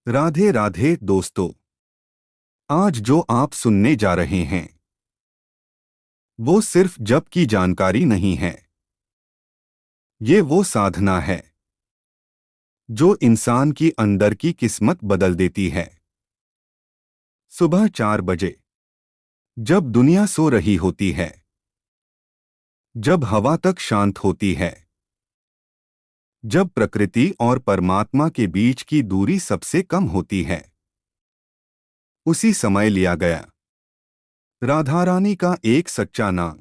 राधे राधे दोस्तों। आज जो आप सुनने जा रहे हैं वो सिर्फ जप की जानकारी नहीं है। ये वो साधना है जो इंसान की अंदर की किस्मत बदल देती है। सुबह 4 बजे जब दुनिया सो रही होती है, जब हवा तक शांत होती है, जब प्रकृति और परमात्मा के बीच की दूरी सबसे कम होती है, उसी समय लिया गया राधा रानी का एक सच्चा नाम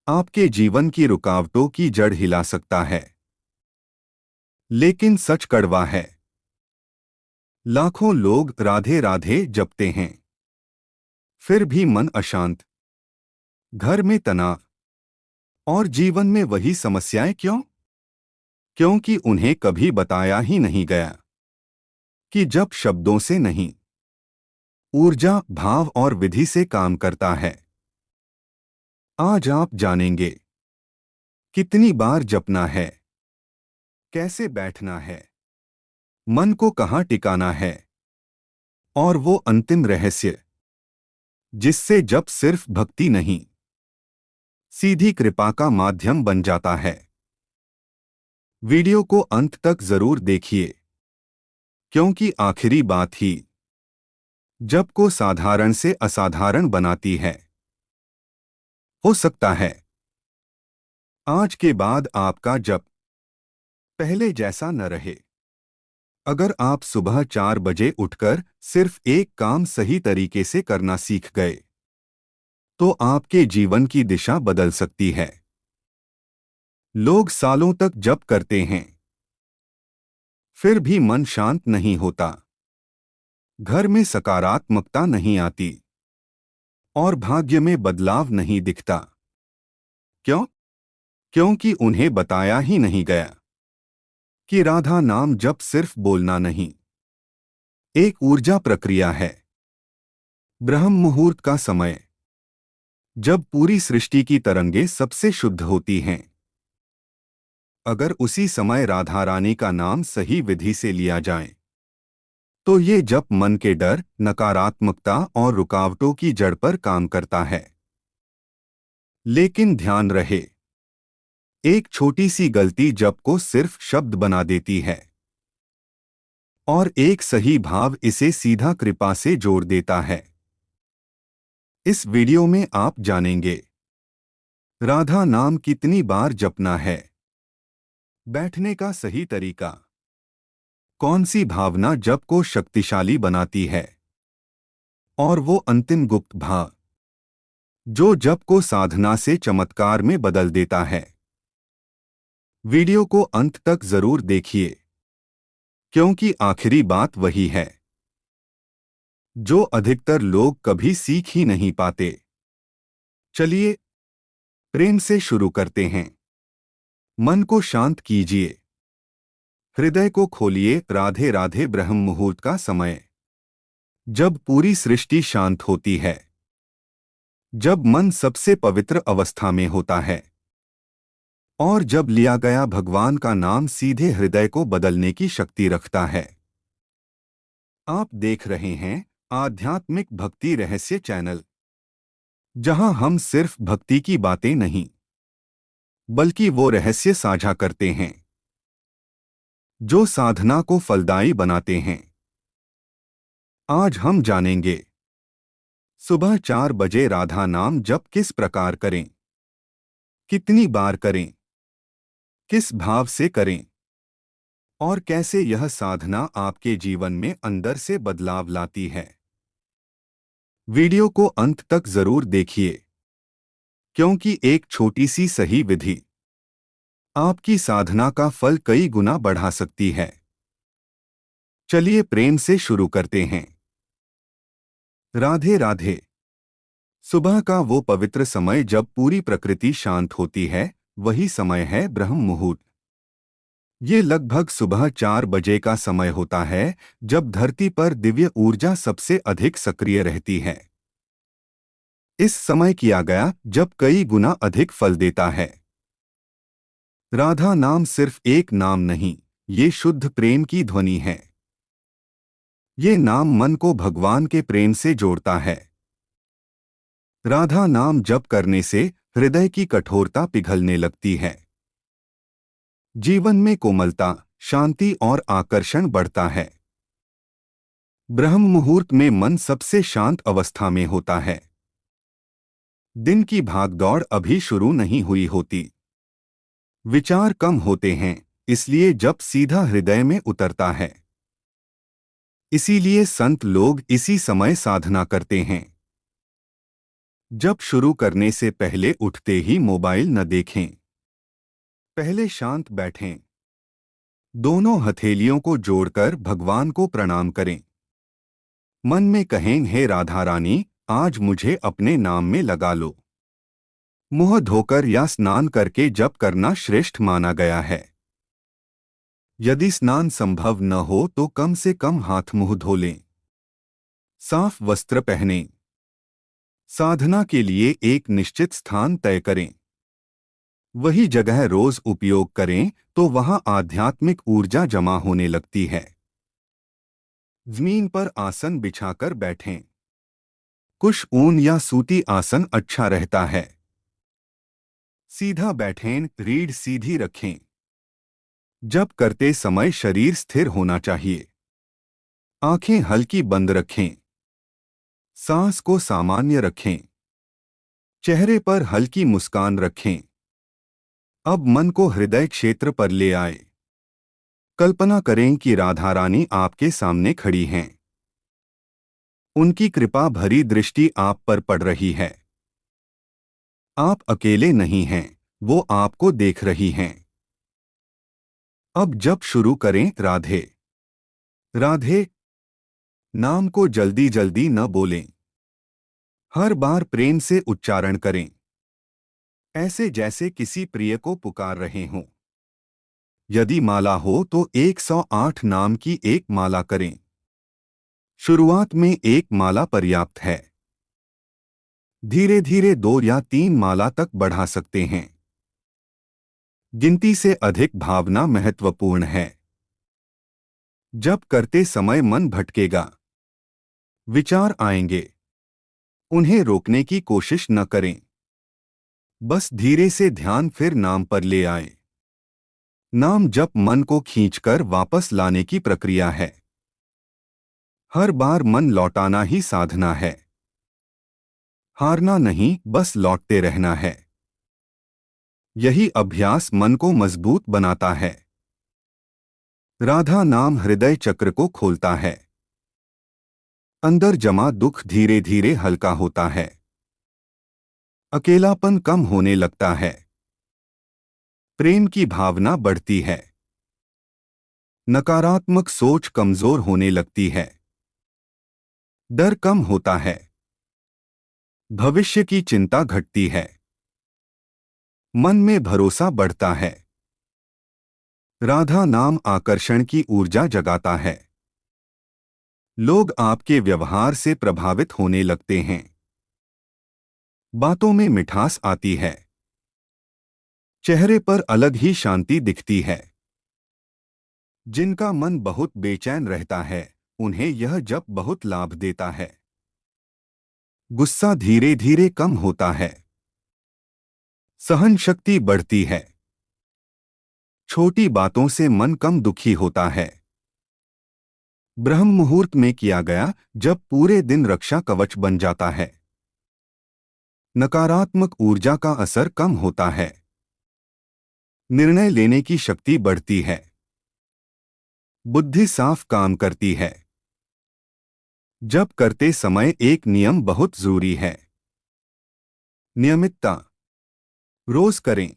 आपके जीवन की रुकावटों की जड़ हिला सकता है। लेकिन सच कड़वा है, लाखों लोग राधे राधे जपते हैं, फिर भी मन अशांत, घर में तनाव और जीवन में वही समस्याएं। क्यों? क्योंकि उन्हें कभी बताया ही नहीं गया कि जप शब्दों से नहीं, ऊर्जा, भाव और विधि से काम करता है। आज आप जानेंगे कितनी बार जपना है, कैसे बैठना है, मन को कहाँ टिकाना है, और वो अंतिम रहस्य जिससे जप सिर्फ भक्ति नहीं, सीधी कृपा का माध्यम बन जाता है। वीडियो को अंत तक जरूर देखिए, क्योंकि आखिरी बात ही जप को साधारण से असाधारण बनाती है। हो सकता है आज के बाद आपका जप पहले जैसा न रहे। अगर आप सुबह 4 बजे उठकर सिर्फ एक काम सही तरीके से करना सीख गए, तो आपके जीवन की दिशा बदल सकती है। लोग सालों तक जप करते हैं, फिर भी मन शांत नहीं होता, घर में सकारात्मकता नहीं आती और भाग्य में बदलाव नहीं दिखता। क्यों? क्योंकि उन्हें बताया ही नहीं गया कि राधा नाम जप सिर्फ बोलना नहीं, एक ऊर्जा प्रक्रिया है। ब्रह्म मुहूर्त का समय, जब पूरी सृष्टि की तरंगें सबसे शुद्ध होती हैं, अगर उसी समय राधा रानी का नाम सही विधि से लिया जाए, तो ये जप मन के डर, नकारात्मकता और रुकावटों की जड़ पर काम करता है। लेकिन ध्यान रहे, एक छोटी सी गलती जप को सिर्फ शब्द बना देती है, और एक सही भाव इसे सीधा कृपा से जोड़ देता है। इस वीडियो में आप जानेंगे राधा नाम कितनी बार जपना है, बैठने का सही तरीका, कौन सी भावना जप को शक्तिशाली बनाती है, और वो अंतिम गुप्त भाव जो जप को साधना से चमत्कार में बदल देता है। वीडियो को अंत तक जरूर देखिए, क्योंकि आखिरी बात वही है जो अधिकतर लोग कभी सीख ही नहीं पाते। चलिए प्रेम से शुरू करते हैं। मन को शांत कीजिए, हृदय को खोलिए। राधे राधे ब्रह्म मुहूर्त का समय, जब पूरी सृष्टि शांत होती है, जब मन सबसे पवित्र अवस्था में होता है, और जब लिया गया भगवान का नाम सीधे हृदय को बदलने की शक्ति रखता है। आप देख रहे हैं आध्यात्मिक भक्ति रहस्य चैनल, जहां हम सिर्फ भक्ति की बातें नहीं, बल्कि वो रहस्य साझा करते हैं जो साधना को फलदायी बनाते हैं। आज हम जानेंगे सुबह 4 बजे राधा नाम जप किस प्रकार करें, कितनी बार करें, किस भाव से करें, और कैसे यह साधना आपके जीवन में अंदर से बदलाव लाती है। वीडियो को अंत तक जरूर देखिए, क्योंकि एक छोटी सी सही विधि आपकी साधना का फल कई गुना बढ़ा सकती है। चलिए प्रेम से शुरू करते हैं। राधे राधे। सुबह का वो पवित्र समय जब पूरी प्रकृति शांत होती है, वही समय है ब्रह्म मुहूर्त। ये लगभग सुबह 4 बजे का समय होता है, जब धरती पर दिव्य ऊर्जा सबसे अधिक सक्रिय रहती है। इस समय किया गया जब कई गुना अधिक फल देता है। राधा नाम सिर्फ एक नाम नहीं, ये शुद्ध प्रेम की ध्वनि है। ये नाम मन को भगवान के प्रेम से जोड़ता है। राधा नाम जप करने से हृदय की कठोरता पिघलने लगती है। जीवन में कोमलता, शांति और आकर्षण बढ़ता है। ब्रह्म मुहूर्त में मन सबसे शांत अवस्था में होता है। दिन की भागदौड़ अभी शुरू नहीं हुई होती। विचार कम होते हैं, इसलिए जप सीधा हृदय में उतरता है। इसीलिए संत लोग इसी समय साधना करते हैं। जप शुरू करने से पहले उठते ही मोबाइल न देखें। पहले शांत बैठें। दोनों हथेलियों को जोड़कर भगवान को प्रणाम करें। मन में कहें, हे राधा रानी, आज मुझे अपने नाम में लगा लो। मुंह धोकर या स्नान करके जप करना श्रेष्ठ माना गया है। यदि स्नान संभव न हो तो कम से कम हाथ मुंह धो लें। साफ वस्त्र पहनें। साधना के लिए एक निश्चित स्थान तय करें। वही जगह रोज उपयोग करें तो वहां आध्यात्मिक ऊर्जा जमा होने लगती है। जमीन पर आसन बिछाकर बैठें। कुछ ऊन या सूती आसन अच्छा रहता है। सीधा बैठें, रीढ़ सीधी रखें। जप करते समय शरीर स्थिर होना चाहिए। आंखें हल्की बंद रखें। सांस को सामान्य रखें। चेहरे पर हल्की मुस्कान रखें। अब मन को हृदय क्षेत्र पर ले आए। कल्पना करें कि राधा रानी आपके सामने खड़ी हैं। उनकी कृपा भरी दृष्टि आप पर पड़ रही है। आप अकेले नहीं हैं, वो आपको देख रही हैं। अब जप शुरू करें, राधे राधे नाम को जल्दी जल्दी न बोलें। हर बार प्रेम से उच्चारण करें, ऐसे जैसे किसी प्रिय को पुकार रहे हों। यदि माला हो तो 108 नाम की एक माला करें। शुरुआत में एक माला पर्याप्त है। धीरे धीरे 2 या 3 माला तक बढ़ा सकते हैं। गिनती से अधिक भावना महत्वपूर्ण है। जप करते समय मन भटकेगा। विचार आएंगे। उन्हें रोकने की कोशिश न करें। बस धीरे से ध्यान फिर नाम पर ले आए। नाम जप मन को खींचकर वापस लाने की प्रक्रिया है। हर बार मन लौटाना ही साधना है। हारना नहीं, बस लौटते रहना है। यही अभ्यास मन को मजबूत बनाता है। राधा नाम हृदय चक्र को खोलता है। अंदर जमा दुख धीरे धीरे हल्का होता है। अकेलापन कम होने लगता है। प्रेम की भावना बढ़ती है। नकारात्मक सोच कमजोर होने लगती है। डर कम होता है। भविष्य की चिंता घटती है। मन में भरोसा बढ़ता है। राधा नाम आकर्षण की ऊर्जा जगाता है। लोग आपके व्यवहार से प्रभावित होने लगते हैं। बातों में मिठास आती है। चेहरे पर अलग ही शांति दिखती है। जिनका मन बहुत बेचैन रहता है, उन्हें यह जप बहुत लाभ देता है। गुस्सा धीरे धीरे कम होता है। सहन शक्ति बढ़ती है। छोटी बातों से मन कम दुखी होता है। ब्रह्म मुहूर्त में किया गया जब पूरे दिन रक्षा कवच बन जाता है। नकारात्मक ऊर्जा का असर कम होता है। निर्णय लेने की शक्ति बढ़ती है। बुद्धि साफ काम करती है। जप करते समय एक नियम बहुत जरूरी है। नियमितता। रोज करें।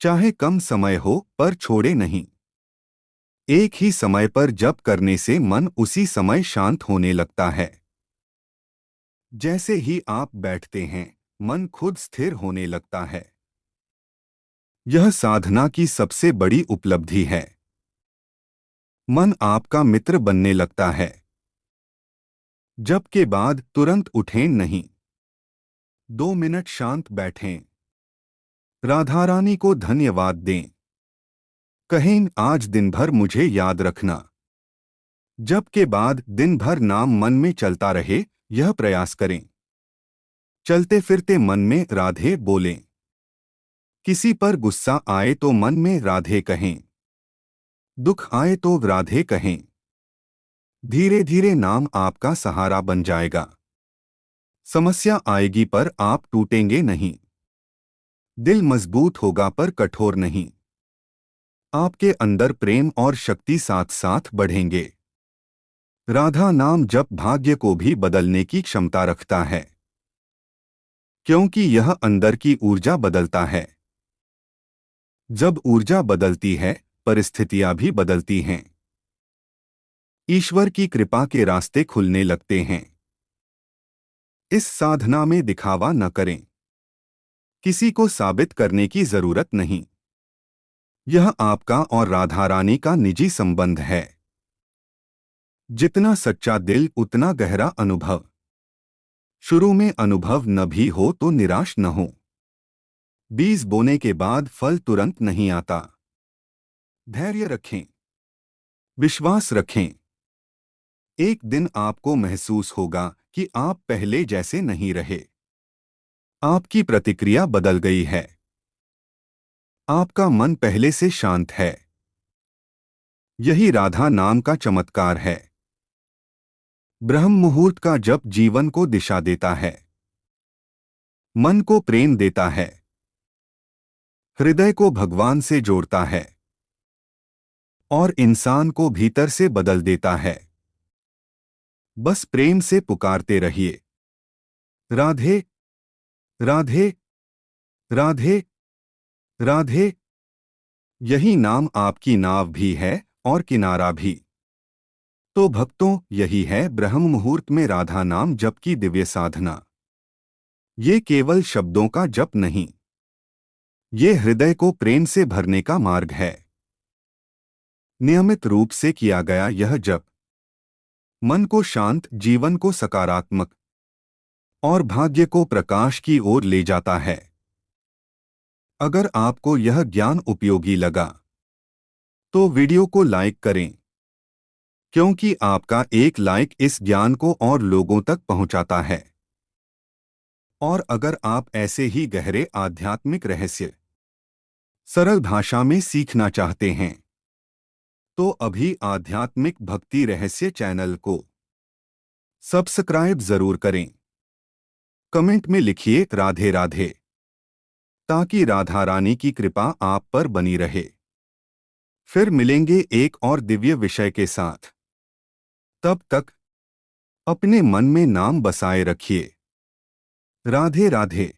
चाहे कम समय हो पर छोड़े नहीं। एक ही समय पर जप करने से मन उसी समय शांत होने लगता है। जैसे ही आप बैठते हैं, मन खुद स्थिर होने लगता है। यह साधना की सबसे बड़ी उपलब्धि है। मन आपका मित्र बनने लगता है। जप के बाद तुरंत उठें नहीं। 2 मिनट शांत बैठें। राधा रानी को धन्यवाद दें। कहें, आज दिन भर मुझे याद रखना। जप के बाद दिन भर नाम मन में चलता रहे, यह प्रयास करें। चलते फिरते मन में राधे बोलें। किसी पर गुस्सा आए तो मन में राधे कहें। दुख आए तो राधे कहें। धीरे धीरे नाम आपका सहारा बन जाएगा। समस्या आएगी पर आप टूटेंगे नहीं। दिल मजबूत होगा पर कठोर नहीं। आपके अंदर प्रेम और शक्ति साथ साथ बढ़ेंगे। राधा नाम जप भाग्य को भी बदलने की क्षमता रखता है, क्योंकि यह अंदर की ऊर्जा बदलता है। जब ऊर्जा बदलती है, परिस्थितियां भी बदलती हैं। ईश्वर की कृपा के रास्ते खुलने लगते हैं। इस साधना में दिखावा न करें। किसी को साबित करने की जरूरत नहीं। यह आपका और राधा रानी का निजी संबंध है। जितना सच्चा दिल उतना गहरा अनुभव। शुरू में अनुभव न भी हो तो निराश न हो। बीज बोने के बाद फल तुरंत नहीं आता। धैर्य रखें, विश्वास रखें। एक दिन आपको महसूस होगा कि आप पहले जैसे नहीं रहे। आपकी प्रतिक्रिया बदल गई है। आपका मन पहले से शांत है। यही राधा नाम का चमत्कार है। ब्रह्म मुहूर्त का जप जीवन को दिशा देता है, मन को प्रेम देता है, हृदय को भगवान से जोड़ता है और इंसान को भीतर से बदल देता है। बस प्रेम से पुकारते रहिए, राधे राधे राधे राधे। यही नाम आपकी नाव भी है और किनारा भी। तो भक्तों, यही है ब्रह्म मुहूर्त में राधा नाम जप की दिव्य साधना। ये केवल शब्दों का जप नहीं, ये हृदय को प्रेम से भरने का मार्ग है। नियमित रूप से किया गया यह जप मन को शांत, जीवन को सकारात्मक और भाग्य को प्रकाश की ओर ले जाता है। अगर आपको यह ज्ञान उपयोगी लगा तो वीडियो को लाइक करें, क्योंकि आपका एक लाइक इस ज्ञान को और लोगों तक पहुंचाता है। और अगर आप ऐसे ही गहरे आध्यात्मिक रहस्य सरल भाषा में सीखना चाहते हैं तो अभी आध्यात्मिक भक्ति रहस्य चैनल को सब्सक्राइब जरूर करें। कमेंट में लिखिए राधे राधे, ताकि राधा रानी की कृपा आप पर बनी रहे। फिर मिलेंगे एक और दिव्य विषय के साथ। तब तक अपने मन में नाम बसाए रखिए। राधे राधे।